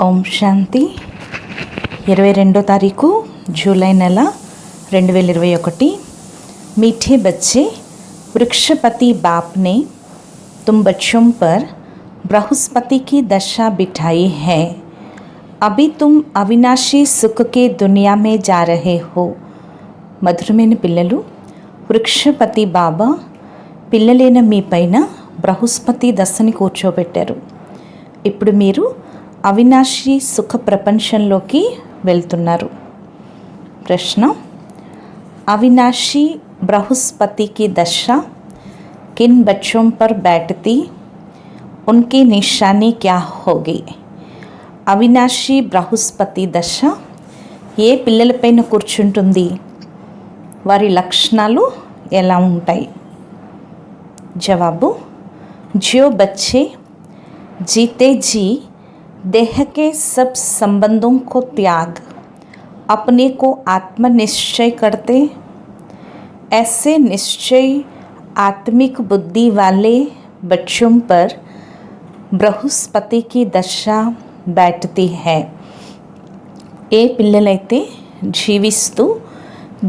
ఓం శాంతి 22 తారీఖు జూలై నెల 2021। मीठे बच्चे, वृक्षपति बाप ने तुम बच्चों पर बृहस्पति की दशा बिठाई है। अभी तुम अविनाशी सुख के दुनिया में जा रहे हो। మధురమైన పిల్లలు, వృక్షపతి బాబా పిల్లలైన మీ పైన బృహస్పతి దశని కూర్చోబెట్టారు. ఇప్పుడు మీరు అవినాశీ సుఖ ప్రపంచంలోకి వెళ్తున్నారు. ప్రశ్న: अविनाशी बृहस्पति की दशा किन बच्चों पर बैठती, उनकी निशानी क्या होगी? అవినాశీ బృహస్పతి దశ ఏ పిల్లలపైన కూర్చుంటుంది, వారి లక్షణాలు ఎలా ఉంటాయి? జవాబు: जो बच्चे जीते जी देह के सब संबंधों को त्याग अपने को आत्मनिश्चय करते, ऐसे निश्चय आत्मिक बुद्धि वाले बच्चों पर बृहस्पति की दशा बैठती है। ఏ పిల్లలైతే జీవిస్తూ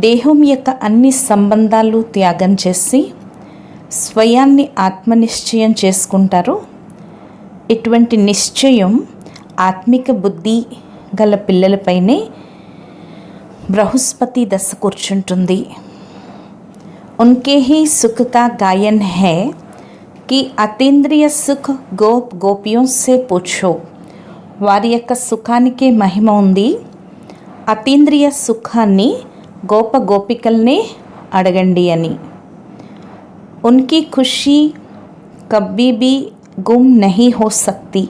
దేహం యొక్క అన్ని సంబంధాలు త్యాగం చేసి స్వయాన్ని ఆత్మనిశ్చయం చేసుకుంటారో, ఇటువంటి నిశ్చయం ఆత్మిక బుద్ధి గల పిల్లలపైనే బృహస్పతి దశ కూర్చుంటుంది. उनके ही सुख का गायन है कि అతీంద్రియ సుఖ గోపియోं से पूछो। వారి యొక్క సుఖానికి మహిమ ఉంది. అతీంద్రియ సుఖాన్ని గోపికల్నే అడగండి అని. उनकी खुशी कभी भी गुम नहीं हो सकती।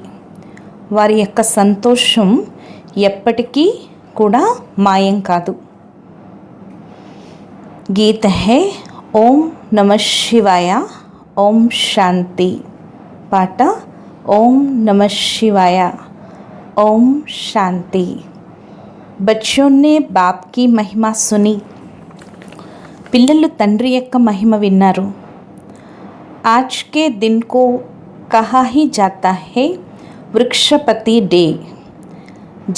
వారి యొక్క సంతోషం ఎప్పటికీ కూడా మాయం కాదు. గీత హై ఓం నమః శివాయ ఓం శాంతి. పాట: ఓం నమః శివాయ ఓం శాంతి. బచ్చోं ने बाप की महिमा सुनी। పిల్లలు తండ్రి యొక్క మహిమ విన్నారు. आज के दिन को कहा ही जाता है वृक्षपति डे,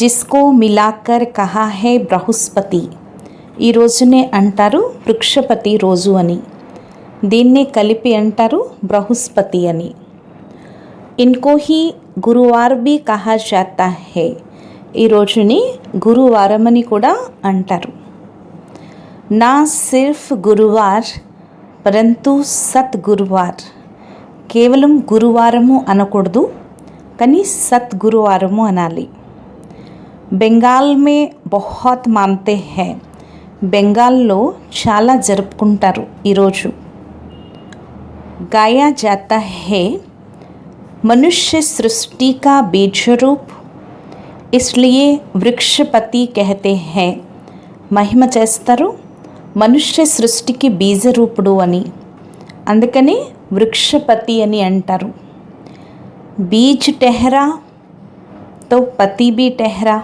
जिसको मिलाकर कहा है बृहस्पति। ఈ రోజునే అంటారు వృక్షపతి రోజు అని, దీన్నే కలిపి అంటారు బృహస్పతి అని. ఇన్కో హీ గురువార్ भी कहा जाता है, ఈ రోజుని గురువారం అని కూడా అంటారు. నా సిర్ఫ్ గురువార్ పరంతు సత్ గురువార్. కేవలం గురువారము అనకూడదు, కానీ సత్ గురువారము అనాలి. బెంగాల్ మే బహుత్ మాన్తే హై. బెంగాల్లో చాలా జరుపుకుంటారు ఈరోజు. గాయా జాతా హై మనుష్య సృష్టి కా బీజ రూప్, ఇస్లియే వృక్షపతి కహతే హై. మహిమ చేస్తారు మనుష్య సృష్టికి బీజరూపుడు అని, అందుకని వృక్షపతి అని అంటారు. బీజ్ టెహరా తో పతి బీ టెహరా.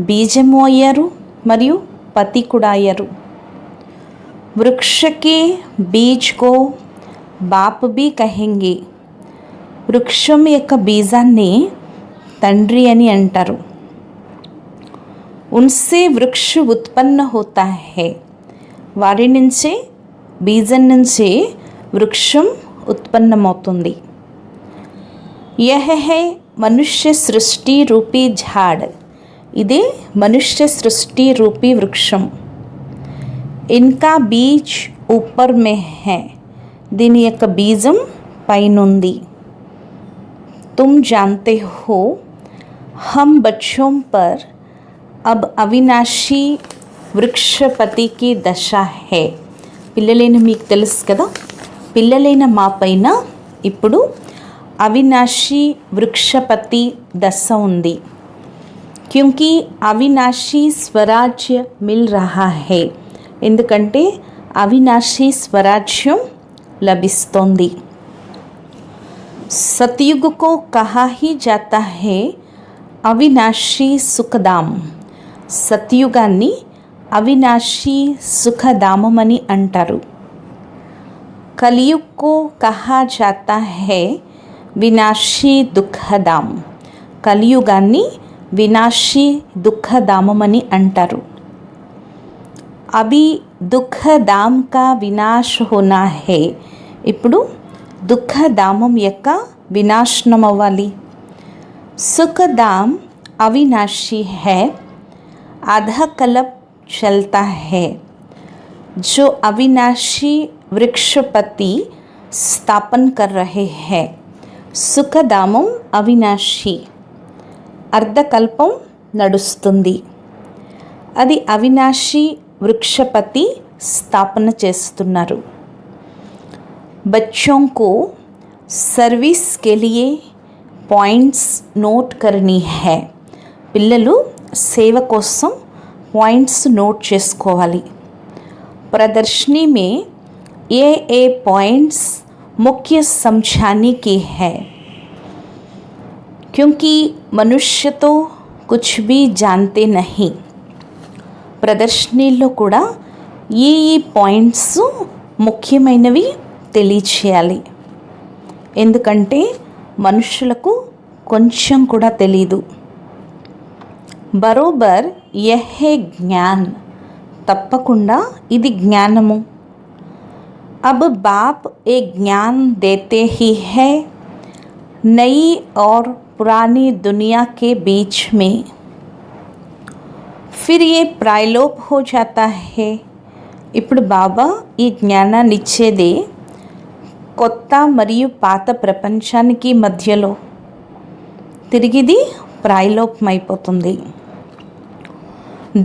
బీజము అయ్యారు మరియు పతి కూడా అయ్యారు. వృక్షకే బీజ్ కో బాప్ బీ కహెంగే. వృక్షం యొక్క బీజాన్ని తండ్రి అని అంటారు. ఉన్సే వృక్ష ఉత్పన్న హోతా హై. వారి నుంచే, బీజం నుంచే వృక్షం ఉత్పన్నమవుతుంది. యహ హై మనుష్య సృష్టి రూపీ ఝాడ్. ఇదే మనుష్య సృష్టి రూపీ వృక్షం. ఇన్కా బీజ్ ఊపర్ మే హై. దీని యొక్క బీజం పైనుంది. तुम जानते हो हम बच्चों पर अब అవినాశీ వృక్షపతి की దశ है. పిల్లలైన మీకు తెలుసు కదా, పిల్లలైన మా పైన ఇప్పుడు అవినాశీ వృక్షపతి దశ ఉంది. క్యూంకి అవినాశీ స్వరాజ్య మిల్ రహా హై. ఎందుకంటే అవినాశీ స్వరాజ్యం లభిస్తోంది. सतयुग को कहा ही जाता है अविनाशी सुखधाम. సత్యుగాన్ని అవినాశీ సుఖధామమని అంటారు. కలియుగ్ को कहा जाता है विनाशी दुखधाम. కలియుగాన్ని వినాశీ దుఃఖధామమని అంటారు. అభి దుఃఖధామ్ కా వినాశ్ హోనా హే. ఇప్పుడు దుఃఖధామం యొక్క వినాశనం అవ్వాలి. సుఖధామ్ अविनाशी है, आधा कल्प चलता है. जो अविनाशी वृक्षपति स्थापन कर रहे हैं. సుఖధామం అవినాశి, అర్ధకల్పం నడుస్తుంది. అది అవినాశి వృక్షపతి స్థాపన చేస్తున్నారు. बच्चों को सर्विस के लिए पॉइंट्स नोट करनी है. పిల్లలు సేవ కోసం పాయింట్స్ నోట్ చేసుకోవాలి. प्रदर्शनी में ये पॉइंट्स मुख्य समझाने की है, क्योंकि मनुष्य तो कुछ भी जानते नहीं. ప్రదర్శనలో కూడా ఈ పాయింట్స్ ముఖ్యమైనవి తెలియచేయాలి. ఎందుకంటే మనుషులకు కొంచెం కూడా తెలీదు. బరోబర్ యహే జ్ఞాన్, తప్పకుండా ఇది జ్ఞానము. अब बाप एक ज्ञान देते ही है नई और पुरानी दुनिया के बीच में, फिर ये प्रायलोप हो जाता है. ఇప్పుడు బాబా ఈ జ్ఞానాన్ని ఇచ్చేదే కొత్త మరియు పాత ప్రపంచానికి మధ్యలో, తిరిగిది ప్రాయలోపమైపోతుంది.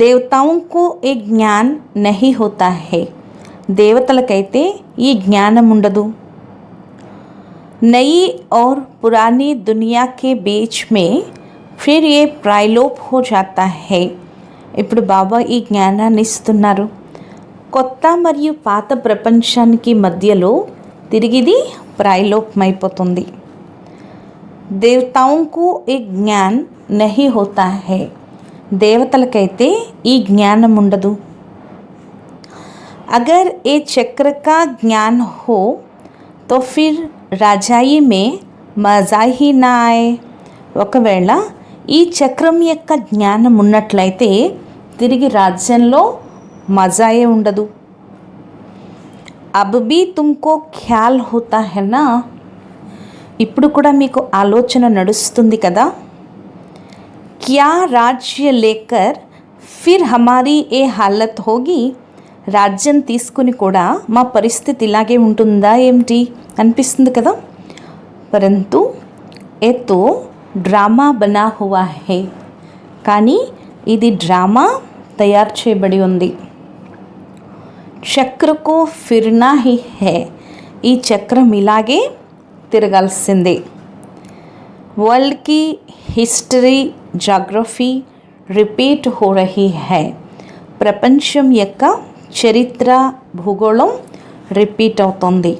దేవతాओं को एक ज्ञान नहीं होता है. దేవతలకైతే ఈ జ్ఞానం ఉండదు. नई और पुरानी दुनिया के बीच में फिर ये प्रायलोप हो जाता है. ఇప్పుడు బాబా ఈ జ్ఞానాన్ని ఇస్తున్నారు. కొత్త మరియు పాత ప్రపంచానికి మధ్యలో తిరిగిది ప్రాయలోపమైపోతుంది. దేవతాओं को एक ज्ञान नहीं होता है. దేవతలకైతే ఈ జ్ఞానం ఉండదు. अगर ये चक्र का ज्ञान हो तो फिर రాజాయి మే మజా హీ నా ఆయే. ఒకవేళ ఈ చక్రం యొక్క జ్ఞానం ఉన్నట్లయితే తిరిగి రాజ్యంలో మజాయే ఉండదు. అబ్ భీ తుమ్కో ఖ్యాల్ హోతా హై నా, ఇప్పుడు కూడా మీకు ఆలోచన నడుస్తుంది కదా. క్యా రాజ్య లేకర్ ఫిర్ హమారీ ఏ హాలత్ హోగి. రాజ్యం తీసుకుని కూడా మా పరిస్థితి ఇలాగే ఉంటుందా ఏమిటి అనిపిస్తుంది కదా. పరంతు ఏ తో డ్రామా బనా హువా హే, కానీ ఇది డ్రామా తయారు చేయబడి ఉంది. చక్రకు ఫిర్నా హీ హే, ఈ చక్రం ఇలాగే తిరగాల్సిందే. వరల్డ్ की हिस्ट्री జాగ్రఫీ రిపీట్ హో రహీ హై. ప్రపంచం యొక్క చరిత్ర భూగోళం రిపీట్ అవుతుంది.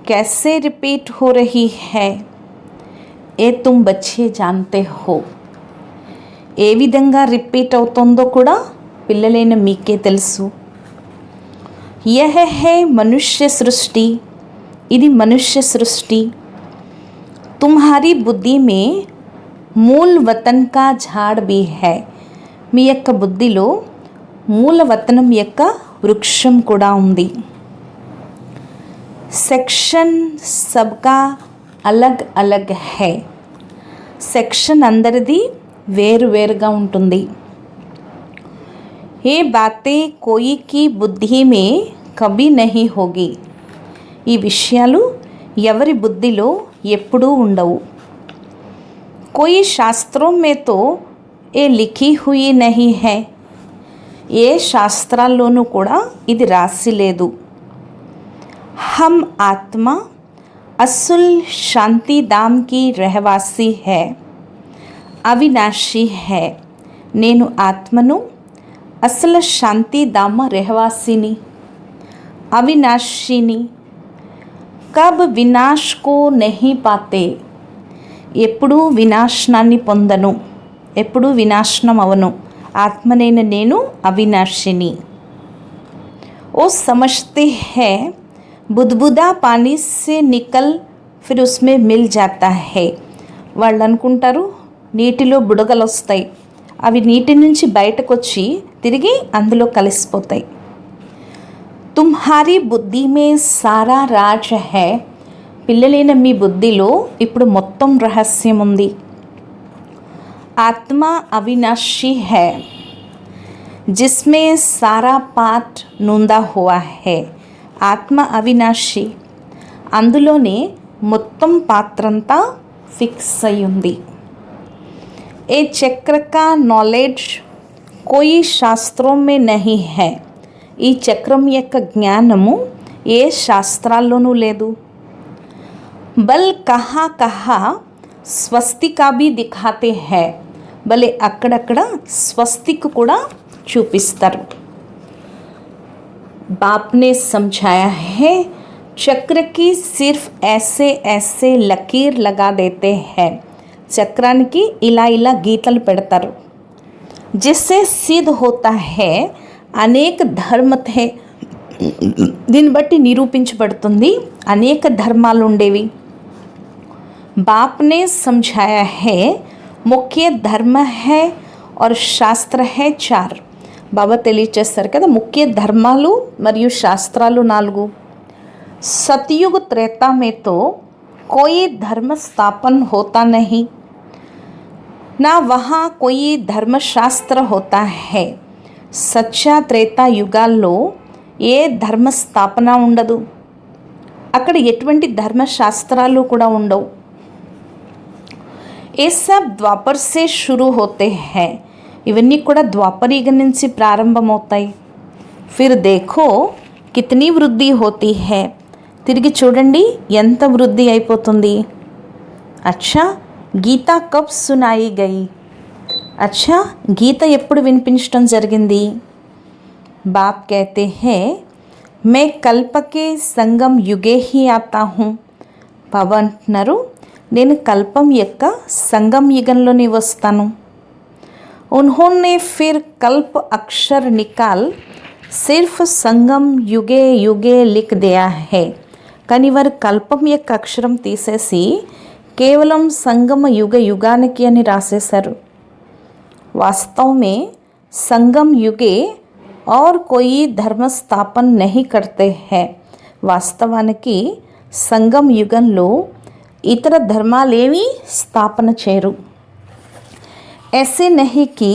कैसे रिपीट हो रही है ఏ तुम बच्चे जानते हो. ఏ విధంగా రిపీట్ అవుతుందో కూడా పిల్లలైన మీకే తెలుసు. यह है मनुष्य सृष्टि, ఇది మనుష్య సృష్టి. तुम्हारी बुद्धि में मूल वतन का झाड़ भी है. మీ యొక్క బుద్ధిలో మూలవతనం యొక్క వృక్షం కూడా ఉంది. సెక్షన్ సబ్కా అలగ్ అలగ్ హై. సెక్షన్ అందరిది వేరువేరుగా ఉంటుంది. ఏ బాతే కోయి కి బుద్ధి మే కభీ నహీ హోగి. ఈ విషయాలు ఎవరి బుద్ధిలో ఎప్పుడూ ఉండవు. కోయి శాస్త్రం మే తో ఏ లిఖీ హుయి నహీ హై. ఏ శాస్త్రాల్లోనూ కూడా ఇది రాసి లేదు. हम आत्मा असुल शांति धाम की रहवासी है, అవినాశి है. నేను ఆత్మను, అసలు శాంతిధామ रहवासिని, అవినాశిని. కబ్ వినాశ్ కో నహీ పాతే. ఎప్పుడూ వినాశనాన్ని పొందను, ఎప్పుడూ వినాశనం అవను. ఆత్మనైన నేను అవినాశిని. ఓ సమझते हैं बुदबुदा पानी से निकल फिर उसमें मिल जाता है. వాళ్ళు అనుకుంటారు నీటిలో బుడగలు వస్తాయి, అవి నీటి నుంచి బయటకు వచ్చి తిరిగి అందులో కలిసిపోతాయి. తుమ్హారీ బుద్ధి మే సారా రాజ్ హై. పిల్లలైన మీ బుద్ధిలో ఇప్పుడు మొత్తం రహస్యం ఉంది. ఆత్మ అవినాశీ హై జిస్మే సారా పాట్ నూందా హువా హై. ఆత్మ అవినాశి, అందులోనే మొత్తం పాత్రంతా ఫిక్స్ అయి ఉంది. ఏ చక్ర కా నాలెడ్జ్ కోయి శాస్త్రం మే నహీ హై. ఈ చక్రం యొక్క జ్ఞానము ఏ శాస్త్రాల్లోనూ లేదు. బల్ కహా కహా స్వస్తికా భీ దిఖాతే హై. భలే అక్కడక్కడ స్వస్తిక్ కూడా చూపిస్తారు. बाप ने समझाया है चक्र की सिर्फ ऐसे ऐसे लकीर लगा देते हैं. చక్రానికి ఇలా ఇలా గీతలు పెడతారు. जिससे सिद्ध होता है అనేక ధర్మ थे. దీన్ని బట్టి నిరూపించబడుతుంది అనేక ధర్మాలు ఉండేవి. बाप ने समझाया है मुख्य धर्म है और शास्त्र है 4. బాబా తెలియచేస్తారు కదా, ముఖ్య ధర్మాలు మరియు శాస్త్రాలు 4. సతయుగ త్రేతా మే తో కోయి ధర్మ స్థాపన హోతా నహీ, నా వహా కోయి ధర్మశాస్త్ర హోతా హై. సచ్చా త్రేతా యుగాల్లో ఏ ధర్మ స్థాపన ఉండదు, అక్కడ ఎటువంటి ధర్మశాస్త్రాలు కూడా ఉండవు. ఏ సబ్ ద్వాపర్ సే షురూ హోతే హై. ఇవన్నీ కూడా ద్వాపరయుగం నుంచి ప్రారంభమవుతాయి. ఫిర్ దేఖో కితనీ వృద్ధి హోతీ హై. తిరిగి చూడండి ఎంత వృద్ధి అయిపోతుంది. అచ్చా గీతా కబ్ సునాయి గయి. అచ్చా గీత ఎప్పుడు వినిపించడం జరిగింది. బాప్ कहते हैं मैं कल्प के संगम युगे ही आता हूँ. బాబా అంటున్నారు నేను కల్పం యొక్క సంగం యుగంలోనే వస్తాను. उन्होंने फिर कल्प अक्षर निकाल सिर्फ संगम युगे युगे लिख दिया है. కానీ వారు కల్పం యొక్క అక్షరం తీసేసి కేవలం సంగమ యుగ యుగానికి అని రాసేశారు. वास्तव में संगम युगे और कोई धर्म स्थापन नहीं करते हैं. వాస్తవానికి సంగం యుగంలో ఇతర ధర్మాలేమీ స్థాపన చేయరు. ऐसे नहीं कि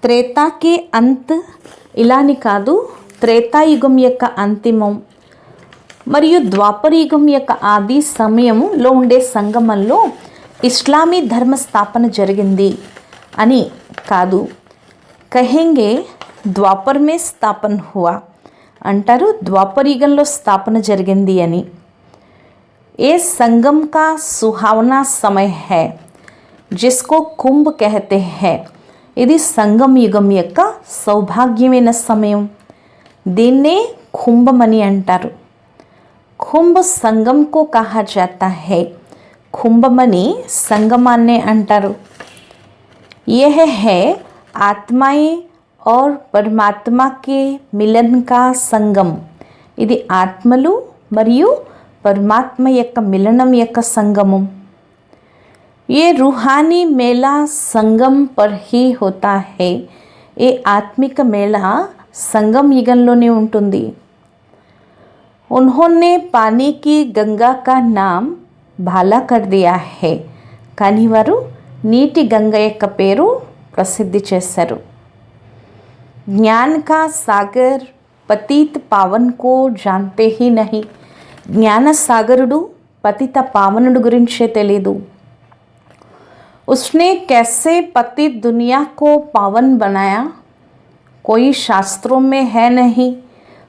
త్రేతా కే అంత్, ఇలాని కాదు త్రేతాయుగం యొక్క అంతిమం మరియు ద్వాపరయుగం యొక్క ఆది సమయంలో ఉండే సంగమంలో ఇస్లామీ ధర్మ స్థాపన జరిగింది అని కాదు. కహెంగే ద్వాపర్ మే స్థాపన హువా అంటారు, ద్వాపరయుగంలో స్థాపన జరిగింది అని. ఏ సంగం కా సుహావనా సమయ హై जिसको కుంభ్ कहते हैं. ఇది సంగం యుగం యొక్క సౌభాగ్యమైన సమయం, దీన్నే కుంభమని అంటారు. కుంభ సంగం కో కహా జాతా హై. కుంభమని సంగమాన్నే అంటారు. यह है ఆత్మాయే और परमात्मा के मिलन का సంగం. ఇది ఆత్మలు మరియు పరమాత్మ యొక్క మిలనం యొక్క సంగమం. ये रूहानी मेला संगम पर ही होता है. ये आत्मिक मेला संगम युगंलोने ఉంటుంది. उन्होंने पानी की गंगा का नाम भाला कर दिया है. కానీ వారు నీటి గంగ యొక్క పేరు ప్రసిద్ధి చేశారు. ज्ञान का सागर पतित पावन को जानते ही नहीं. జ్ఞాన సాగరుడు పతిత పావనుడు గురించే తెలీదు. उसने कैसे पतित दुनिया को पावन बनाया कोई शास्त्रों में है नहीं.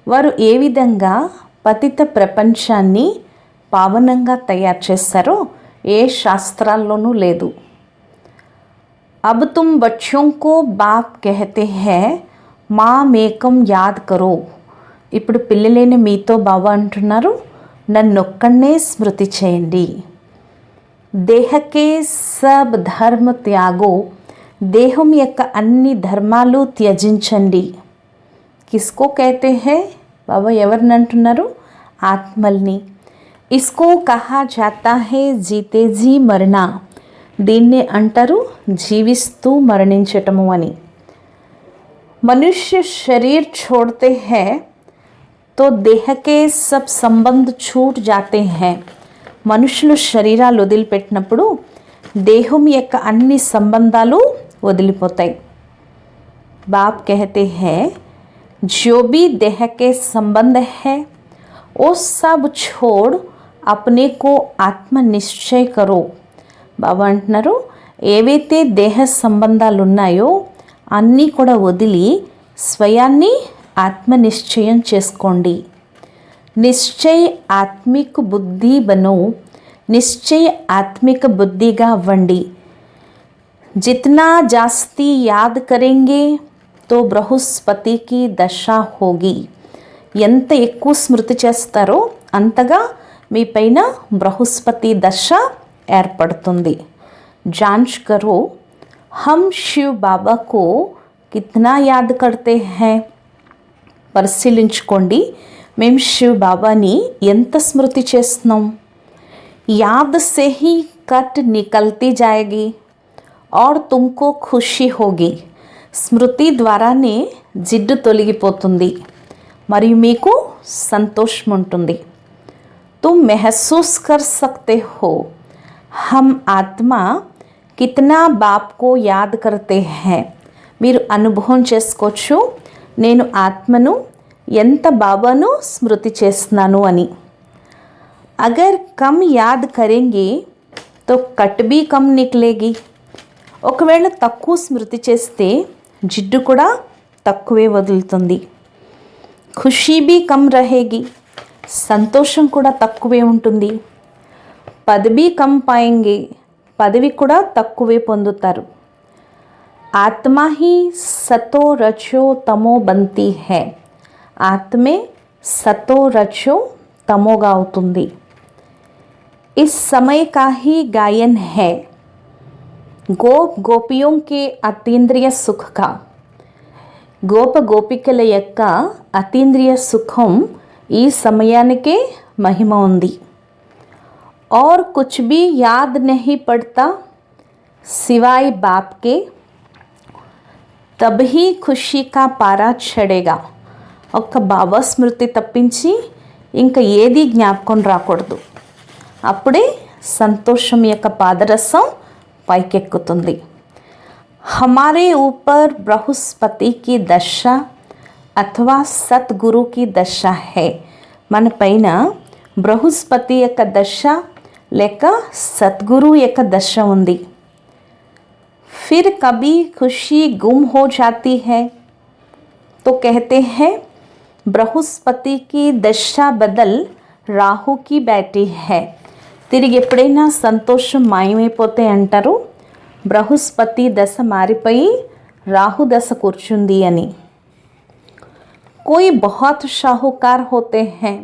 వారు ఏ విధంగా పతిత ప్రపంచాన్ని పావనంగా తయారు చేశారో ఏ శాస్త్రాల్లోనూ లేదు. अब तुम बच्चों को बाप कहते हैं माँ మేకం యాద్ కరో. ఇప్పుడు పిల్లలైన మీతో బాబా అంటున్నారు నన్నొక్కడే స్మృతి చేయండి. దేహకే సబ్ ధర్మ త్యాగో. దేహం యొక్క అన్ని ధర్మాలు త్యజించండి. కిస్కో कहते हैं బాబా ఎవరిని అంటున్నారు? ఆత్మల్ని. इसको कहा जाता है जीते जी मरना. దీన్నే అంటారు జీవిస్తూ మరణించటము అని. मनुष्य शरीर छोड़ते हैं तो देह के सब संबंध छूट जाते हैं. మనుషులు శరీరాలు వదిలిపెట్టినప్పుడు దేహం యొక్క అన్ని సంబంధాలు వదిలిపోతాయి. बाप कहते हैं जो भी देह के संबंध है वो सब छोड़ अपने को ఆత్మనిశ్చయ करो. బాబా అంటున్నారు ఏవైతే దేహ సంబంధాలు ఉన్నాయో అన్నీ కూడా వదిలి స్వయాన్ని ఆత్మనిశ్చయం చేసుకోండి. నిశ్చయ ఆత్మిక బుద్ధి బనో. నిశ్చయ ఆత్మిక బుద్ధిగా అవ్వండి. జిత్నా జాస్తి యాద్ కరెంగే తో బృహస్పతికి దశ హోగి. ఎంత ఎక్కువ స్మృతి చేస్తారో అంతగా మీ పైన బృహస్పతి దశ ఏర్పడుతుంది. जांच करो हम शिव बाबा को कितना याद करते हैं. పరిశీలించుకోండి మేము శివ్ బాబాని ఎంత స్మృతి చేస్తున్నాం. याद से ही कट निकलती जाएगी और तुमको खुशी होगी. స్మృతి ద్వారానే జిడ్డు తొలగిపోతుంది మరియు మీకు సంతోషం ఉంటుంది. तुम महसूस कर सकते हो हम आत्मा కితనా బాప్కో యాద్ కర్తే హై. మీరు అనుభవం చేసుకోవచ్చు నేను ఆత్మను ఎంత బాబాను స్మృతి చేస్తున్నాను అని. అగర్ కమ్ యాద్ కరెంగే తో కట్ బీ కమ్ నిక్లేగి. ఒకవేళ తక్కువ స్మృతి చేస్తే జిడ్డు కూడా తక్కువే వదులుతుంది. ఖుషీ బీ కమ్ రహేగి. సంతోషం కూడా తక్కువే ఉంటుంది. పద్ బీ కమ్ పాయింగే. పదవి కూడా తక్కువే పొందుతారు. ఆత్మ హీ సతో రచో తమో బంతి హై. ఆత్మే సతో రచో తమోగా అవుతుంది. ఇస్ సమయ కా హీ గాయన్ హై గోప్ గోపియోం కే అతీంద్రియ సుఖ కా. గోప గోపికల యొక్క అతీంద్రియ సుఖం ఈ సమయానికే మహిమ ఉంది. और कुछ भी याद नहीं पड़ता सिवाय बाप के तभी खुशी का पारा చడేగా. ఒక్క బాబా స్మృతి తప్పించి ఇంకా ఏది జ్ఞాపకం రాకూడదు. అప్పుడే సంతోషం యొక్క పాదరసం పైకెక్కుతుంది. हमारे ऊपर बृहस्पति की दशा अथवा सतगुरु की दशा है. మన పైన బృహస్పతి యొక్క దశ లేక సద్గురు యొక్క దశ ఉంది. फिर कभी खुशी गुम हो जाती है तो कहते हैं బృహస్పతి की दशा बदल రాహు की बैठी है. తిరిగి ఎప్పుడైనా సంతోషం మాయమైపోతే అంటారు బృహస్పతి దశ మారిపోయి రాహు దశ కూర్చుంది అని. कोई बहुत शाहूकार होते हैं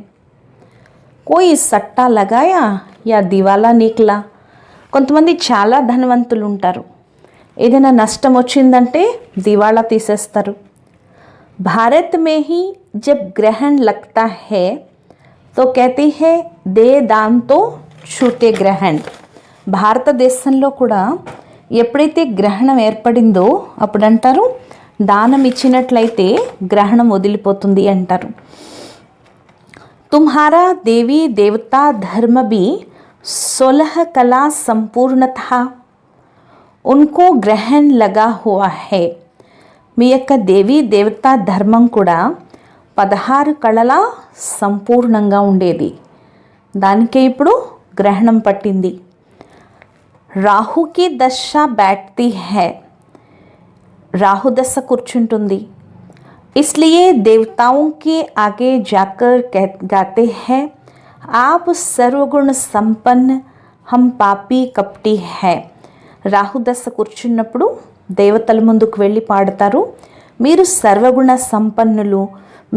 कोई సట్టా लगाया या దివాలా నిక్లా. కొంతమంది చాలా ధనవంతులు ఉంటారు. ఏదైనా నష్టం వచ్చిందంటే దివాళా తీసేస్తారు. भारत में ही जब ग्रहण लगता है तो कहते हैं दे दान तो छूटे ग्रहण. భారతదేశంలో కూడా ఎప్పుడైతే గ్రహణం ఏర్పడిందో అప్పుడు అంటారు దానం ఇచ్చినట్లయితే గ్రహణం వదిలిపోతుంది అంటారు. तुम्हारा देवी देवता धर्म भी 16 कला संपूर्ण था उनको ग्रहण लगा हुआ है. మీ యొక్క దేవీ దేవతా ధర్మం కూడా 16 కళల సంపూర్ణంగా ఉండేది. దానికే ఇప్పుడు గ్రహణం పట్టింది. రాహుకి దశ बैठती है. రాహు దశ కూర్చుంటుంది. इसलिए देवताओं के आगे जाकर गाते हैं आप सर्वगुण संपन्न हम पापी कपटी है. రాహు దశ కూర్చున్నప్పుడు దేవతల ముందుకు వెళ్ళి పాడతారు మీరు సర్వగుణ సంపన్నులు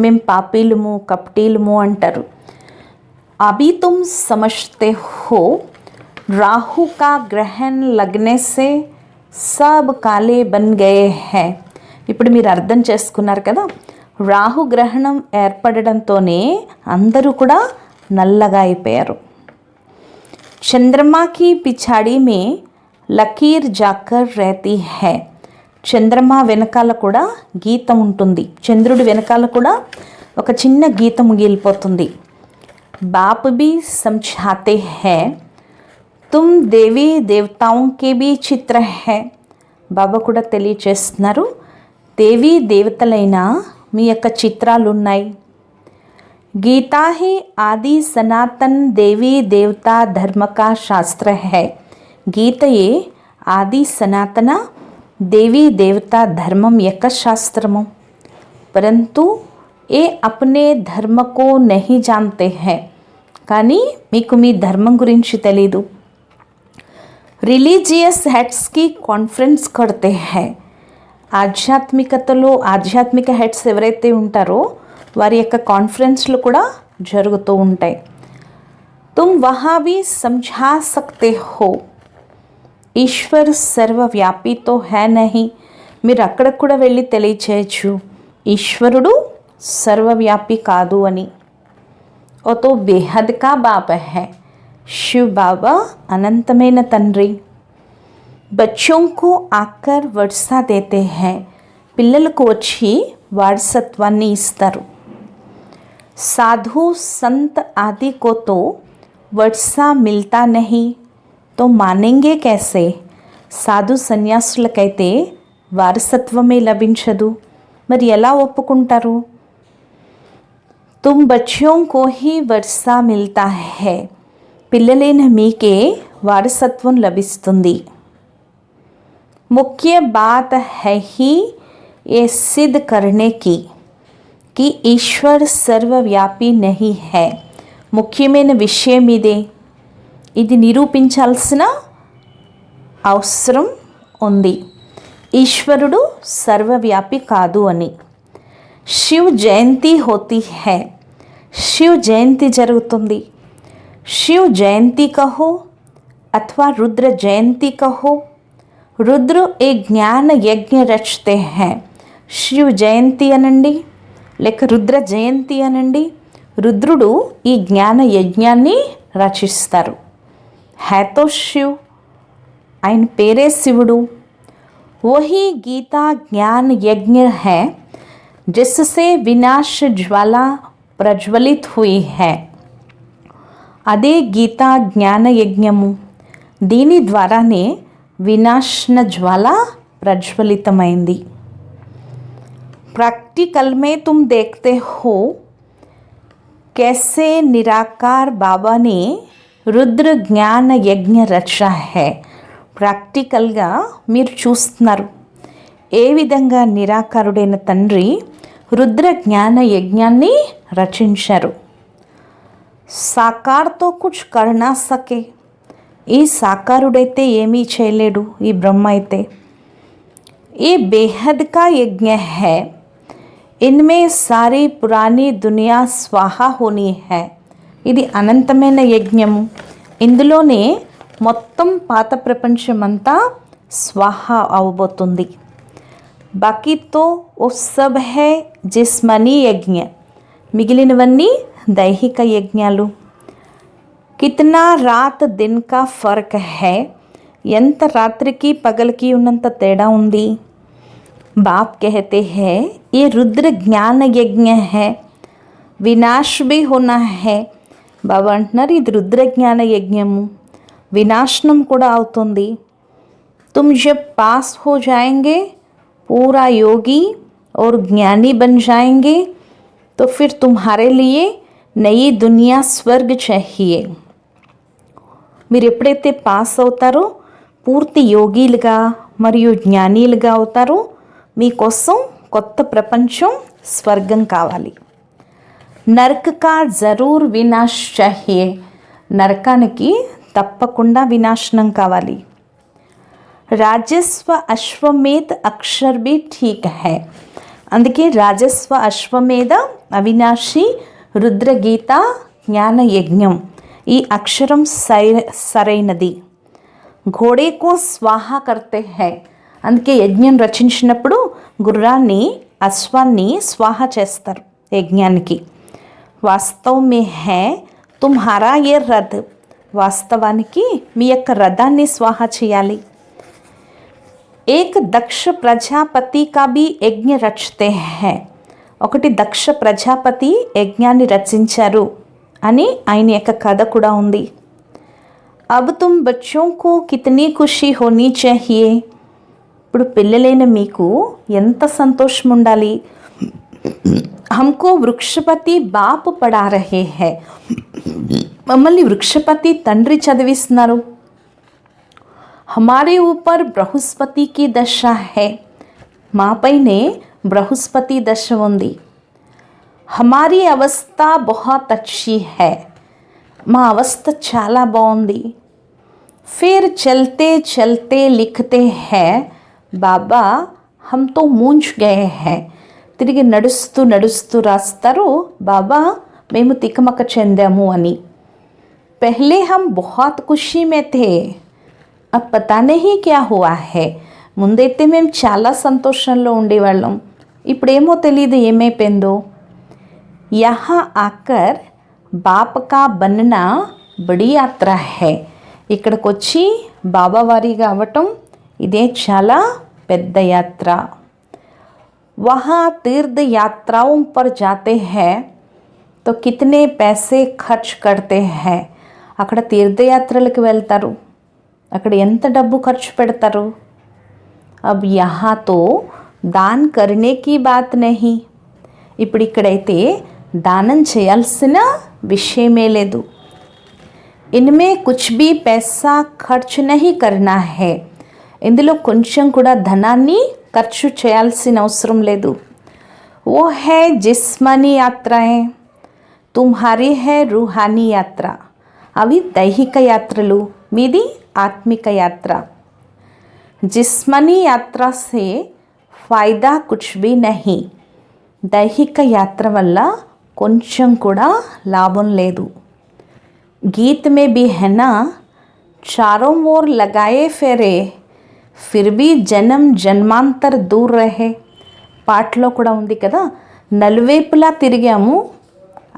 మేం పాపీలము కపటీలము అంటారు. अभी तुम समझते हो राहु का ग्रहण लगने से सब काले बन गए हैं. ఇప్పుడు మీరు అర్థం చేసుకున్నారు కదా రాహు గ్రహణం ఏర్పడడంతోనే అందరూ కూడా నల్లగా అయిపోయారు. చంద్రమా की पिछाड़ी में లకీర్ జాకర్ रहती है. చంద్రమా వెనకాల కూడా గీతం ఉంటుంది. చంద్రుడి వెనకాల కూడా ఒక చిన్న గీత మిగిలిపోతుంది. बाप भी समझाते हैं तुम देवी देवताओं के भी चित्र है. బాబా కూడా తెలియచేస్తున్నారు, దేవీ దేవతలైన మీ యొక్క చిత్రాలు ఉన్నాయి. गीता ही आदि सनातन देवी देवता धर्म का शास्त्र है. గీతయే ఆది సనాతన దేవీ దేవతా ధర్మం యొక్క శాస్త్రము. परंतु ये अपने धर्म को नहीं जानते हैं. కానీ మీకు మీ ధర్మం గురించి తెలీదు. రిలీజియస్ హెడ్స్కి కాన్ఫరెన్స్ కడితే హై. ఆధ్యాత్మికతలో ఆధ్యాత్మిక హెడ్స్ ఎవరైతే ఉంటారో వారి యొక్క కాన్ఫరెన్స్లు కూడా జరుగుతూ ఉంటాయి. తుమ్ వహా భీ సమఝా సక్తే హో ఈశ్వర్ సర్వవ్యాపి తో హై నహీ. మీరు అక్కడ కూడా వెళ్ళి తెలియచేయచ్చు ఈశ్వరుడు సర్వవ్యాపి కాదు అని. ఓ తో బేహద్ కా బాబా హై. శివ్ బాబా అనంతమైన తండ్రి. బచ్చోं को आकर वर्षा देते हैं. పిల్లలకు వచ్చి వారసత్వాన్ని ఇస్తారు. साधु संत आदि को तो वर्षा मिलता नहीं तो मानेंगे कैसे. సాధు సన్యాసులకైతే వారసత్వమే లభించదు, మరి ఎలా ఒప్పుకుంటారు. तुम बच्चों को ही वर्षा मिलता है. పిల్లలైన మీకే వారసత్వం లభిస్తుంది. मुख्य बात है ही ये सिद्ध करने की कि ईश्वर सर्वव्यापी नहीं है. ముఖ్యమైన విషయం ఇదే. ఇది నిరూపించాల్సిన అవసరం ఉంది, ఈశ్వరుడు సర్వవ్యాపి కాదు అని. శివ్ జయంతి హోతీ హై. శివ్ జయంతి జరుగుతుంది. శివ్ జయంతి కహో అథవా రుద్ర జయంతి కహో. రుద్ర ఏ జ్ఞాన యజ్ఞ రచతే హై. శివ్ జయంతి అనండి లేక రుద్ర జయంతి అనండి. రుద్రుడు ఈ జ్ఞాన యజ్ఞాన్ని రచిస్తారు. హైతో శివ్, ఆయన పేరే శివుడు. వహీ గీతా జ్ఞాన యజ్ఞ హై जिससे विनाश ज्वाला प्रज्वलित हुई है. అదే గీతా జ్ఞాన యజ్ఞము. దీని ద్వారానే వినాశన జ్వాల ప్రజ్వలితమైంది. प्रैक्टिकल में तुम देखते हो कैसे निराकार बाबा ने रुद्र ज्ञान यज्ञ रचा है. ప్రాక్టికల్గా మీరు చూస్తున్నారు ఏ విధంగా నిరాకారుడైన తండ్రి రుద్ర జ్ఞాన యజ్ఞాన్ని రచించారు. సాకార్తో కుచ్ కర్నా సకే. ఈ సాకారుడైతే ఏమీ చేయలేడు, ఈ బ్రహ్మ అయితే. ये बेहद का यज्ञ है. इनमें सारी पुरानी दुनिया स्वाहा होनी है. ఇది అనంతమైన యజ్ఞము. ఇందులోనే మొత్తం పాత ప్రపంచమంతా స్వాహ అవబోతుంది. బాకీ తో ఓ సబ్ హై జిస్మనీ యజ్ఞ. మిగిలినవన్నీ దైహిక యజ్ఞాలు. కితనా రాత్ దిన్ కా ఫర్క్ హై. ఎంత రాత్రికి పగలకి ఉన్నంత తేడా ఉంది. బాప్ कहते हैं ये रुद्र ज्ञान यज्ञ है, विनाश भी होना है. బాబా అంటున్నారు ఇది రుద్ర జ్ఞాన యజ్ఞము, వినాశనం కూడా అవుతుంది. तुम जब पास हो जाएंगे पूरा योगी और ज्ञानी बन जाएंगे तो फिर तुम्हारे लिए नई दुनिया स्वर्ग चाहिए. మీరు ఎప్పుడైతే పాస్ అవుతారో పూర్తి యోగిలుగా మరియు జ్ఞానీలుగా అవుతారో మీకోసం కొత్త ప్రపంచం స్వర్గం కావాలి. నరక కా జరూర్ వినాశ్ చాహియే. నరకానికి తప్పకుండా వినాశనం కావాలి. రాజస్వ అశ్వమేధ అక్షర్ బి ఠీక్ హై. అందుకే రాజస్వ అశ్వమేధ అవినాశి రుద్రగీత జ్ఞాన యజ్ఞం ఈ అక్షరం సరైనది. ఘోడేకో స్వాహ కర్తే హై. అందుకే యజ్ఞం రచించినప్పుడు గుర్రాన్ని అశ్వాన్ని స్వాహ చేస్తారు యజ్ఞానికి. వాస్తవ మే హై తుమ్హారా ఏ రథ్. వాస్తవానికి మీ యొక్క రథాన్ని స్వాహ చేయాలి. एक दक्ष प्रजापति का भी यज्ञ रचते हैं. ఒకటి దక్ష ప్రజాపతి యజ్ఞాన్ని రచించారు అని ఆయన యొక్క కథ కూడా ఉంది. अब तुम बच्चों को कितनी खुशी होनी चाहिए. ఇప్పుడు పిల్లలైన మీకు ఎంత సంతోషం ఉండాలి. हमको వృక్షపతి బాప్ పడా రహే హై. మమ్మల్ని వృక్షపతి తండ్రి చదివిస్తున్నారు. हमारे ऊपर बृहस्पति की दशा है. మాపైనే బృహస్పతి దశ ఉంది. हमारी अवस्था बहुत अच्छी है. మా అవస్థ చాలా బాగుంది. फिर चलते चलते लिखते हैं बाबा हम तो मूंझ गए हैं. తిరిగి నడుస్తూ నడుస్తూ రాస్తారు బాబా మేము తికమక చెందాము అని. पहले हम बहुत खुशी में थे. अब पता नहीं क्या हुआ है. ముందైతే మేము చాలా సంతోషంలో ఉండేవాళ్ళం. ఇప్పుడేమో తెలీదు ఏమైపోయిందో. यहाँ आकर बाप का बनना बड़ी यात्रा है. ఇక్కడికి వచ్చి బాబా వారిగా అవ్వటం ఇదే చాలా పెద్ద యాత్ర. वहाँ तीर्थ यात्राओं पर जाते हैं तो कितने पैसे खर्च करते हैं. అక్కడ తీర్థయాత్రలకు వెళ్తారు, అక్కడ ఎంత డబ్బు ఖర్చు పెడతారు. अब यहाँ तो दान करने की बात नहीं. ఇప్పుడు ఇక్కడైతే దానం చేయాల్సిన విషయమే లేదు. इनमें कुछ भी पैसा खर्च नहीं करना है. ఇందులో కొంచెం కూడా ధనాన్ని ఖర్చు చేయాల్సిన అవసరం లేదు. वो है जिस्मानी यात्राएं, तुम्हारी है रूहानी यात्रा. అవి దైహిక యాత్రలు, మీది ఆత్మిక యాత్ర. जिस्मानी यात्रा से फ़ायदा कुछ भी नहीं. దైహిక యాత్ర వల్ల కొంచెం కూడా లాభం లేదు. गीत में भी है ना, चारों ओर लगाए फेरे फिर भी जन्म जन्मांतर दूर रहे. పాటలో కూడా ఉంది కదా, నలువైపులా తిరిగాము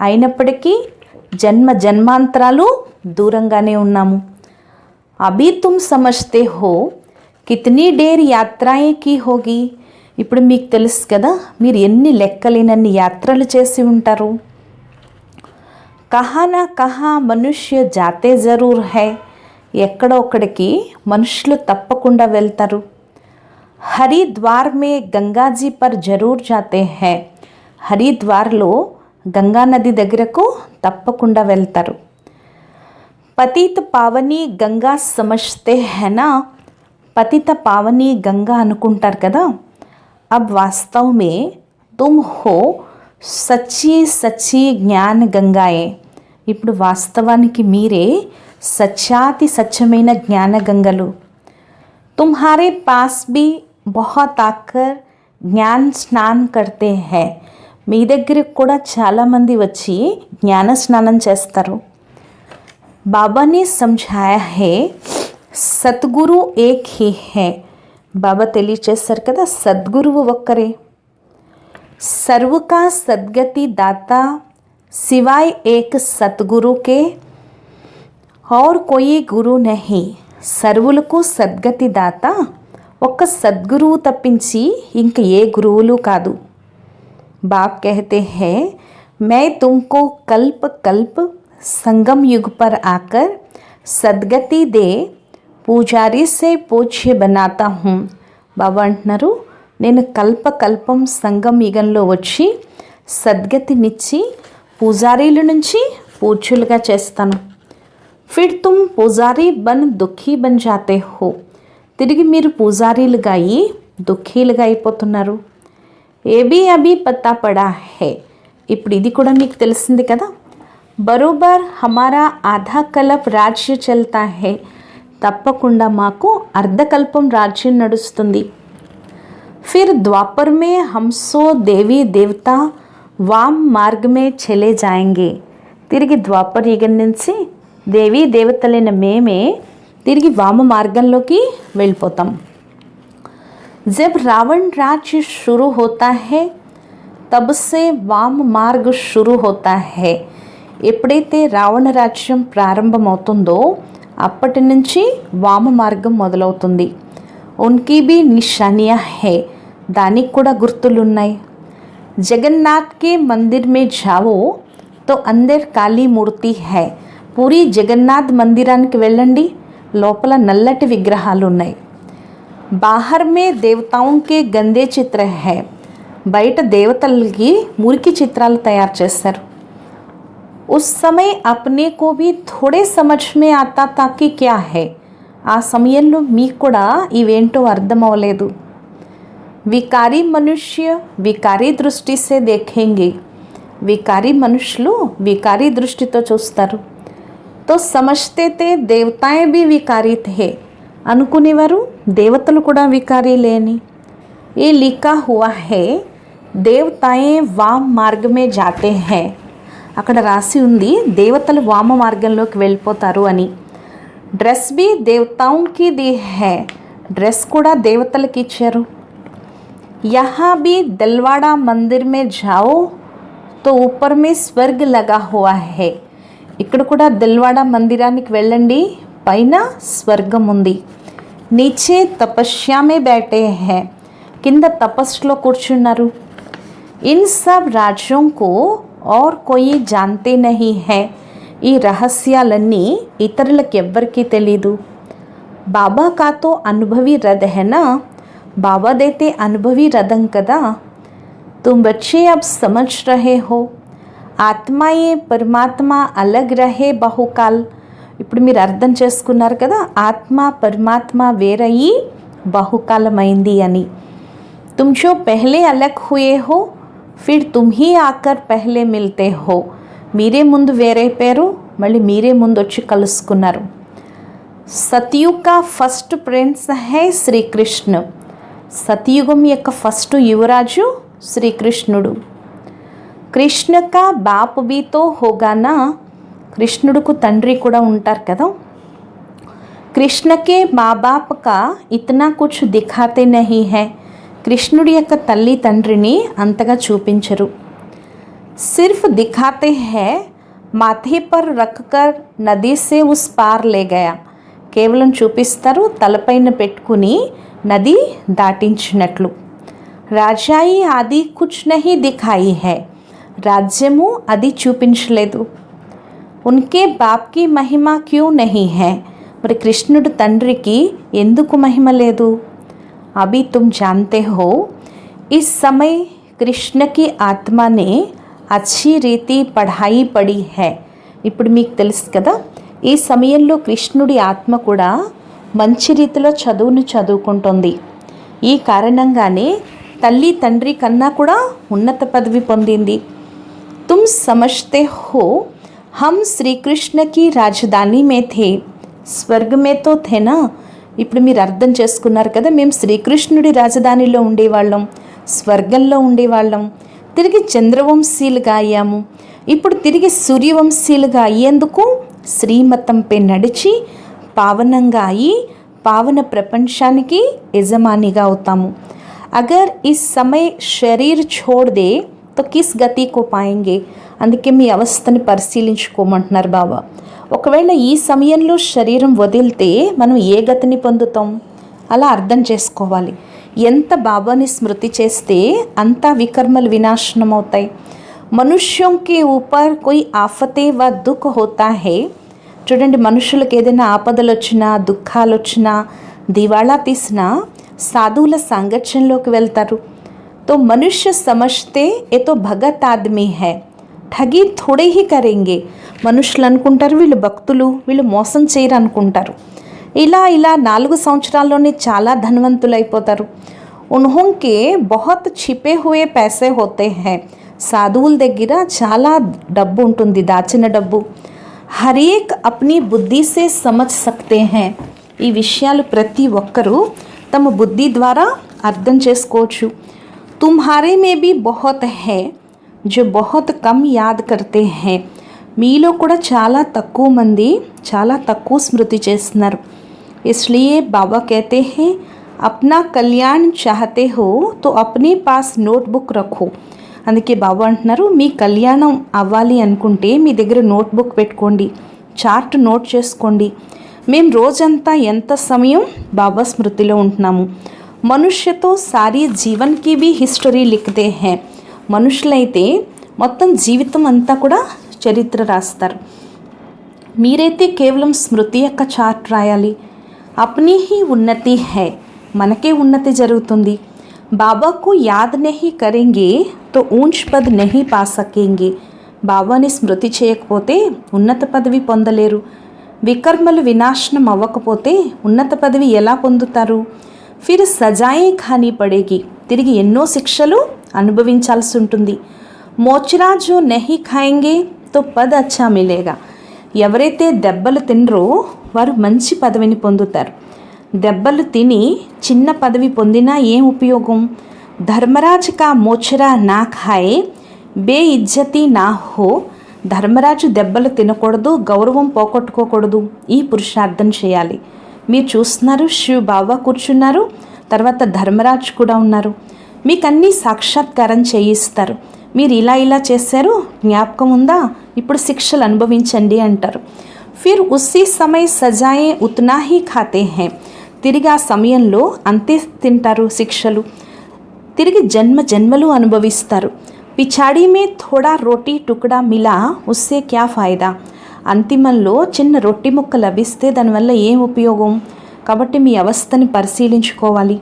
అయినప్పటికీ జన్మ జన్మాంతరాలు దూరంగానే ఉన్నాము. అభి తుమ్ సమజ్తే హో కితనీ డేర్ యాత్రాయే కీ హోగి. ఇప్పుడు మీకు తెలుసు కదా మీరు ఎన్ని లెక్కలేనన్ని యాత్రలు చేసి ఉంటారు. కహా నా కహా మనుష్య జాతే జరూర్ హై. ఎక్కడో ఒక్కడికి మనుషులు తప్పకుండా వెళ్తారు. హరిద్వార్ మే గంగాజీ పర్ జరూర్ జాతే హై. హరిద్వార్లో గంగా నది దగ్గరకు తప్పకుండా వెళ్తారు. పతిత పావని గంగా సమజ్తే హైనా. పతిత పావని గంగా అనుకుంటారు కదా. अब वास्तव में तुम हो सच्ची सच्ची ज्ञान गंगाएं. ఇప్పుడు వాస్తవానికి మీరే సత్యాతి సత్యమైన జ్ఞాన గంగలు. तुम्हारे पास भी बहुत आकर ज्ञान स्नान करते हैं. మీ దగ్గరికి కూడా చాలామంది వచ్చి జ్ఞాన స్నానం చేస్తారు. बाबा ने समझाया है सतगुरु एक ही है. బాబా తెలియచేశారు కదా సద్గురువు ఒక్కరే. सर्व का सद्गति दाता सिवाय एक सतगुरु के और कोई गुरु नहीं. సర్వులకు సద్గతి దాత ఒక్క సద్గురువు తప్పించి ఇంక ఏ గురువులు కాదు. బాప్ कहते हैं मैं तुमको कल्प कल्प संगम युग पर आकर सद्गति दे పూజారీ సే పూజ్య బనాతా హూం. బాబా అంటున్నారు నేను కల్పకల్పం సంగం యుగంలో వచ్చి సద్గతినిచ్చి పూజారీల నుంచి పూజ్యులుగా చేస్తాను. ఫిర్ తుమ్ పూజారీ బన్ దుఃఖీ బన్ జాతే హో. తిరిగి మీరు పూజారీలుగా అయ్యి దుఃఖీలుగా అయిపోతున్నారు. ఏబీ అభి పత్తా పడా హే. ఇప్పుడు ఇది కూడా మీకు తెలిసింది కదా. బరోబర్ హమారా ఆధా కల్ప్ రాజ్య చల్తా హే. తప్పకుండా మాకు అర్ధకల్పం రాజ్యం నడుస్తుంది. ఫిర్ ద్వాపర్ మే హంసో దేవీ దేవతా వామ్ మార్గ్ మే చలే జాయంగే. తిరిగి ద్వాపర్ యుగం నుంచి దేవీ దేవతలైన మేమే తిరిగి వామ మార్గంలోకి వెళ్ళిపోతాం. जब रावण राज्य शुरू होता है तब से वाम मार्ग शुरू होता है. ఎప్పుడైతే రావణ రాజ్యం ప్రారంభమవుతుందో అప్పటి నుంచి వామ మార్గం మొదలవుతుంది. उनकी भी निशानियां है, దానికి కూడా గుర్తులున్నాయి. जगन्नाथ के मंदिर में जाओ तो अंदर काली मूर्ति है. పూరి జగన్నాథ్ మందిరానికి వెళ్ళండి, లోపల నల్లటి విగ్రహాలు ఉన్నాయి. బాహర్ మే దేవతాओं के गंदे चित्र है. బయట దేవతలకి మురికి చిత్రాలు తయారు చేశారు. उस समय अपने को भी थोड़े समझ में आता था कि क्या है. ఆ సమయంలో మీకు కూడా ఇవేంటో అర్థం అవ్వలేదు. వికారీ మనుష్య వికారీ దృష్టి సే దేఖేంగే. వికారీ మనుషులు వికారీ దృష్టితో చూస్తారు. తో సమజ్తే తే దేవతాయే భీ వికారీ థే. అనుకునేవారు దేవతలు కూడా వికారీలేని. ఏ లిఖా హువా హే దేవతాయే వామ్ మార్గ మే జాతే హే. అక్కడ రాసి ఉంది దేవతలు వామ మార్గంలోకి వెళ్ళిపోతారు అని. డ్రెస్ भी देवताओं की दी है. డ్రెస్ కూడా దేవతలకి ఇచ్చారు. यहाँ भी दिलवाड़ा मंदिर में जाओ तो ऊपर में स्वर्ग लगा हुआ है. ఇక్కడ కూడా దిల్వాడా మందిరానికి వెళ్ళండి, పైన స్వర్గం ఉంది. नीचे तपस्या में बैठे हैं. కింద తపస్సులో కూర్చున్నారు. इन सब राज्यों को और कोई जानते नहीं है. ఈ రహస్యాలన్నీ ఇతరులకు ఎవ్వరికీ తెలీదు. బాబా కాతో అనుభవి రథ హేనా. బాబాదైతే అనుభవి రథం కదా. तुम बच्चे अब समझ रहे हो ఆత్మాయే పరమాత్మ అలగ్ రహే బహుకాల్. ఇప్పుడు మీరు అర్థం చేసుకున్నారు కదా, ఆత్మ పరమాత్మ వేరయి బహుకాలమైంది అని. तुम जो पहले अलग हुए हो फिर तुम ही आकर पहले मिलते हो. మీరే ముందు వేరైపోయారు, మళ్ళీ మీరే ముందు వచ్చి కలుసుకున్నారు. సతయుగ్ కా ఫస్ట్ ప్రిన్స్ హై శ్రీకృష్ణ. సతయుగం యొక్క ఫస్ట్ యువరాజు శ్రీకృష్ణుడు. కృష్ణ కా బాప్ భీ తో హోగానా. కృష్ణుడుకు తండ్రి కూడా ఉంటారు కదా. కృష్ణకే మా బాప్ కా ఇతనా కుచ్ దిఖాతే నహీ హై. కృష్ణుడి యొక్క తల్లి తండ్రిని అంతగా చూపించరు. సిర్ఫ్ దిఖాతే హై మాథే పర్ రఖ్కర్ నదీ సే ఉస్ పార్ లే గయా. కేవలం చూపిస్తారు, తలపైన పెట్టుకుని నది దాటించినట్లు. రాజాయి ఆది కుచ్ నహీ దిఖాయి హై. రాజ్యము అది చూపించలేదు. ఉన్కే బాప్కి మహిమ క్యూ నహీ హై. మరి కృష్ణుడు తండ్రికి ఎందుకు మహిమ లేదు? అభి తుమ్ జాన్తే హో ఇస్ సమయ కృష్ణ కి ఆత్మనే అచ్చి రీతి పఢాయి పడి హై. ఇప్పుడు మీకు తెలుసు కదా, ఈ సమయంలో కృష్ణుడి ఆత్మ కూడా మంచి రీతిలో చదువును చదువుకుంటుంది. ఈ కారణంగానే తల్లి తండ్రి కన్నా కూడా ఉన్నత పదవి పొందింది. తుమ్ సమజ్తే హో హమ్ శ్రీకృష్ణ కి రాజధాని మే థే. స్వర్గ మే తో థేనా. ఇప్పుడు మీరు అర్థం చేసుకున్నారు కదా, మేము శ్రీకృష్ణుడి రాజధానిలో ఉండేవాళ్ళం, స్వర్గంలో ఉండేవాళ్ళం. తిరిగి చంద్రవంశీలుగా అయ్యాము. ఇప్పుడు తిరిగి సూర్యవంశీలుగా అయ్యేందుకు శ్రీమతంపై నడిచి పావనంగా అయ్యి పావన ప్రపంచానికి యజమానిగా అవుతాము. అగర్ ఈ సమయ శరీర్ छोड़ दे तो किस गति को पाएंगे. అందుకే మీ అవస్థని పరిశీలించుకోమంటున్నారు బాబా. ఒకవేళ ఈ సమయంలో శరీరం వదిలితే మనం ఏ గతిని పొందుతాం? అలా అర్థం చేసుకోవాలి. ఎంత బాబాని స్మృతి చేస్తే అంతా వికర్మలు వినాశనం అవుతాయి. మనుష్యం కే ఊపర్ కోయి ఆఫతే వ దుఃఖ హోతా హే. చూడండి, మనుషులకు ఏదైనా ఆపదలు వచ్చినా, దుఃఖాలు వచ్చినా, దివాళా తీసినా సాధువుల సాంగత్యంలోకి వెళ్తారు. తో మనుష్య సమజ్తే ఏ తో భగత్ ఆద్మీ హై. ఠగి థోడే హీ కరేంగే. మనుషులు అనుకుంటారు వీళ్ళు భక్తులు, వీళ్ళు మోసం చేయరు అనుకుంటారు. ఇలా 4 సంవత్సరాల్లోనే చాలా ధనవంతులు అయిపోతారు. ఉన్హోంకే బహుత్ ఛిపే హుయే పైసే హోతే హై. సాధువుల దగ్గర చాలా డబ్బు ఉంటుంది, దాచిన డబ్బు. హరేక్ అప్ని బుద్ధి సే సమజ్ సక్తే హై. ఈ విషయాలు ప్రతి ఒక్కరూ తమ బుద్ధి ద్వారా అర్థం చేసుకోవచ్చు. తుమ్హారే మే భీ బహుత్ హై జో బహుత్ కమ్ యాద్ కర్తే హై. మీలో కూడా చాలా తక్కువ మంది చాలా తక్కువ స్మృతి చేస్తున్నారు. इसलिए बाबा कहते हैं अपना कल्याण चाहते हो तो अपने पास नोटबुक रखो. అందుకే బాబా అంటున్నారు, మీ కళ్యాణం అవ్వాలి అనుకుంటే మీ దగ్గర నోట్బుక్ పెట్టుకోండి, చార్ట్ నోట్ చేసుకోండి. మేము రోజంతా ఎంత సమయం బాబా స్మృతిలో ఉంటున్నాము. మనుష్యతో సారీ జీవన్కి भी హిస్టరీ లిఖతే హై. మనుషులైతే మొత్తం జీవితం అంతా కూడా చరిత్ర రాస్తారు. మీరైతే కేవలం స్మృతి యొక్క చార్ట్ రాయాలి. అప్నీ హీ ఉన్నతి హై, మనకే ఉన్నతి జరుగుతుంది. బాబాకు యాద్ నహీ కరేంగే తో ఊంచ్ పద్ నహీ పా సకేంగే. బాబాని స్మృతి చేయకపోతే ఉన్నత పదవి పొందలేరు. వికర్మలు వినాశనం అవ్వకపోతే ఉన్నత పదవి ఎలా పొందుతారు? ఫిర్ సజాయే ఖానీ పడేగి, తిరిగి ఎన్నో శిక్షలు అనుభవించాల్సి ఉంటుంది. మోచరా జో నహీ ఖాయేంగే తో పద్ అచ్చా మిలేగా. ఎవరైతే దెబ్బలు తినరో వారు మంచి పదవిని పొందుతారు. దెబ్బలు తిని చిన్న పదవి పొందినా ఏం ఉపయోగం? ధర్మరాజు కా మోచరా నా ఖాయే బే ఇజ్జతి నా హో. ధర్మరాజు దెబ్బలు తినకూడదు, గౌరవం పోగొట్టుకోకూడదు. ఈ పురుషార్థం చేయాలి. మీరు చూస్తున్నారు, శివ బాబా కూర్చున్నారు, తర్వాత ధర్మరాజు కూడా ఉన్నారు. మీకు అన్నీ సాక్షాత్కారం చేయిస్తారు. మీరు ఇలా చేశారు, జ్ఞాపకం ఉందా, ఇప్పుడు శిక్షలు అనుభవించండి అంటారు. ఫిర్ ఉస్సీ సమయ సజాయే ఉత్నా హీ ఖాతే హై. తిరిగి ఆ సమయంలో అంతే తింటారు శిక్షలు. తిరిగి జన్మలు అనుభవిస్తారు. పిచాడీ మే థోడా రోటీ టుకడా మిలా ఉస్సే క్యా ఫాయిదా. అంతిమంలో చిన్న రొట్టి ముక్క లభిస్తే దానివల్ల ఏం ఉపయోగం? కాబట్టి మీ అవస్థని పరిశీలించుకోవాలి.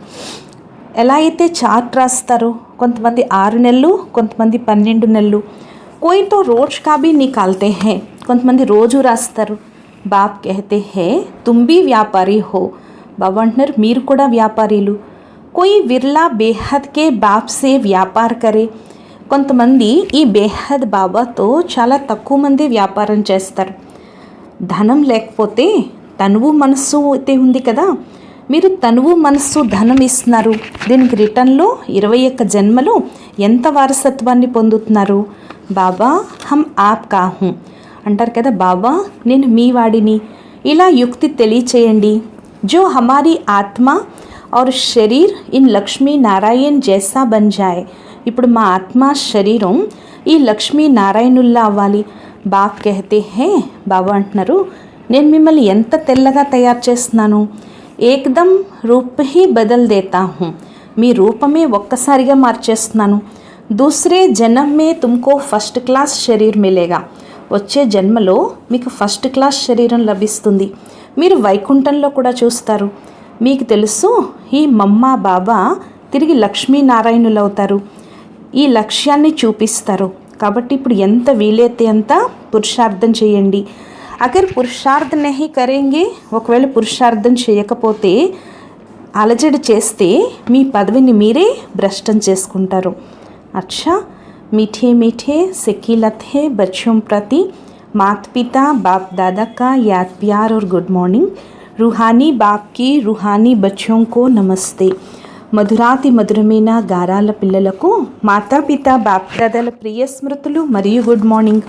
ఎలా అయితే చార్ట్ రాస్తారో, కొంతమంది 6 నెలలు, కొంతమంది 12 నెలలు. కోయితో రోజ్ కా భీ నికాల్తే హై. కొంతమంది రోజు రాస్తారు. బాప్ కహతే హై తుమ్ భీ వ్యాపారీ హో. బాబా అంటున్నారు మీరు కూడా వ్యాపారీలు. కోయి విర్లా బేహద్ కే బాప్ సే వ్యాపార్ కరే. కొంతమంది ఈ బేహద్ బాబాతో చాలా తక్కువ మంది వ్యాపారం చేస్తారు. ధనం లేకపోతే తనువు మనస్సు అయితే ఉంది కదా, మీరు తనువు మనస్సు ధనం ఇస్తున్నారు. దీనికి రిటర్న్లో 21 జన్మలు ఎంత వారసత్వాన్ని పొందుతున్నారు? బాబా హమ్ ఆప్ కా హూం అంటారు కదా, బాబా నేను మీ వాడిని. ఇలా యుక్తి తెలియచేయండి. जो हमारी आत्मा और शरीर इन లక్ష్మీ నారాయణ్ జైసా బన్ జాయ్. ఇప్పుడు మా ఆత్మ శరీరం ఈ లక్ష్మీ నారాయణుల్లా అవ్వాలి. బాప్ కహతే హే, బాబా అంటున్నారు నేను మిమ్మల్ని ఎంత తెల్లగా తయారు చేస్తున్నాను. ఏకదమ్ రూప్ హీ బదల్ దేతా హూం. మీ రూపమే ఒక్కసారిగా మార్చేస్తున్నాను. దూసరే జన్మ మే తుమ్కో ఫస్ట్ క్లాస్ శరీర్ మిలేగా. వచ్చే జన్మలో మీకు ఫస్ట్ క్లాస్ శరీరం లభిస్తుంది. మీరు వైకుంఠంలో కూడా చూస్తారు. మీకు తెలుసు ఈ మమ్మ బాబా తిరిగి లక్ష్మీనారాయణులు అవుతారు. ఈ లక్ష్యాన్ని చూపిస్తారు. కాబట్టి ఇప్పుడు ఎంత వీలైతే అంత పురుషార్థం చేయండి. అగర్ పురుషార్థ నహీ కరేంగే, ఒకవేళ పురుషార్థం చేయకపోతే అలజడి చేస్తే మీ పదవిని మీరే భ్రష్టం చేసుకుంటారు. అచ్చా मीठे मीठे सिक्किलत है बच्चों प्रति माता पिता बाप दादा का याद प्यार और गुड मॉर्निंग. रूहानी बाप की रूहानी बच्चों को नमस्ते. మధురాతి మధురమైన గారాల పిల్లలకు మాతాపిత బాప్దాదాల ప్రియ స్మృతులు మరియు గుడ్ మార్నింగ్.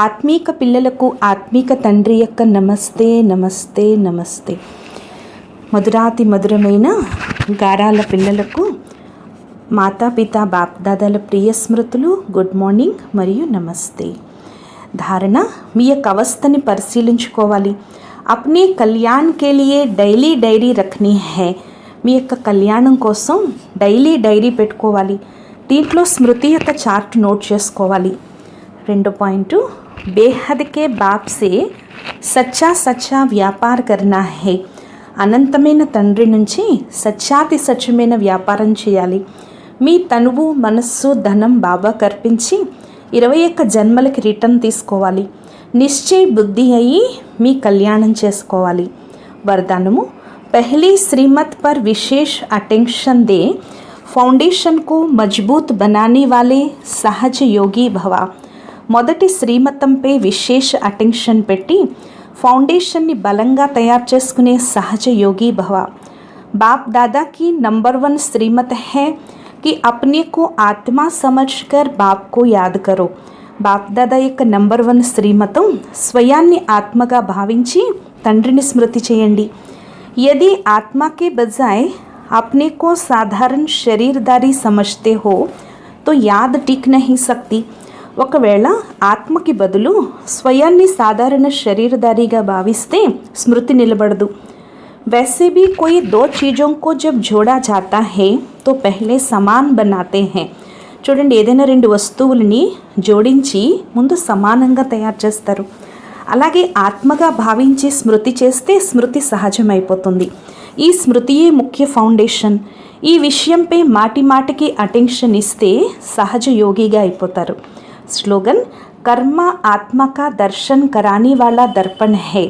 ఆత్మీక పిల్లలకు ఆత్మీక తండ్రి యొక్క నమస్తే నమస్తే నమస్తే. మధురాతి మధురమైన గారాల పిల్లలకు మాతాపిత బాప్దాదాల ప్రియ స్మృతులు, గుడ్ మార్నింగ్ మరియు నమస్తే. ధారణ, మీ యొక్క అవస్థని పరిశీలించుకోవాలి. అప్నే కళ్యాణ్ కే లియే డైలీ డైరీ రఖనీ హై. మీ యొక్క కళ్యాణం కోసం డైలీ డైరీ పెట్టుకోవాలి. దీంట్లో స్మృతి యొక్క చార్ట్ నోట్ చేసుకోవాలి. 2 పాయింట్, బేహద్ కే బాప్ సే సచ్చా సచ్చా వ్యాపార్ కర్నా హై. అనంతమైన తండ్రి నుంచి సత్యాతి సత్యమైన వ్యాపారం చేయాలి. మీ తనువు మనస్సు ధనం బాబా కర్పించి 21 జన్మలకి రిటర్న్ తీసుకోవాలి. నిశ్చయ బుద్ధి అయ్యి మీ కళ్యాణం చేసుకోవాలి. వరదానము, पहली श्रीमत पर विशेष अटेंशन दे, फाउंडेशन को मजबूत बनाने वाले सहज योगी भवा. మొదటి శ్రీమతంపై విశేష అటెన్షన్ పెట్టి ఫౌండేషన్ని బలంగా తయారు చేసుకునే సహజ యోగి భవ. बाप दादा की नंबर 1 श्रीमत है कि अपने को आत्मा समझकर बाप को याद करो. బాప్ దాదా యొక్క నంబర్ 1 శ్రీమతం స్వయాన్ని ఆత్మగా భావించి తండ్రిని స్మృతి చేయండి. यदि आत्मा के बजाय अपने को साधारण शरीरदारी समझते हो तो याद टिक नहीं सकती. ఒకవేళ ఆత్మకి బదులు స్వయాన్ని సాధారణ శరీరధారిగా భావిస్తే స్మృతి నిలబడదు. वैसे भी कोई दो चीज़ों को जब जोड़ा जाता है तो पहले समान बनाते हैं. చూడండి, ఏదైనా రెండు వస్తువులని జోడించి ముందు సమానంగా తయారు చేస్తారు. అలాగే ఆత్మగా భావించి స్మృతి చేస్తే స్మృతి సహజమైపోతుంది. ఈ స్మృతియే ముఖ్య ఫౌండేషన్. ఈ విషయంపై మాటి మాటికి అటెన్షన్ ఇస్తే సహజ యోగిగా అయిపోతారు. స్లోగన్, कर्म आत्मा का दर्शन कराने वाला दर्पण है,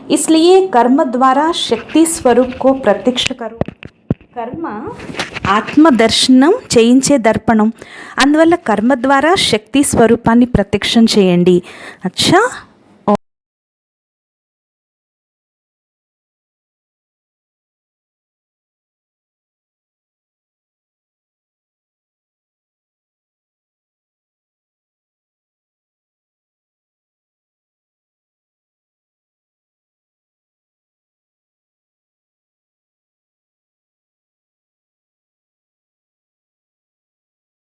इसलिए कर्म द्वारा शक्ति स्वरूप को प्रत्यक्ष करो. కర్మ ఆత్మ దర్శనం చేయించే దర్పణం, అందువల్ల కర్మ ద్వారా శక్తి స్వరూపాన్ని ప్రత్యక్షం చేయండి. అచ్చా.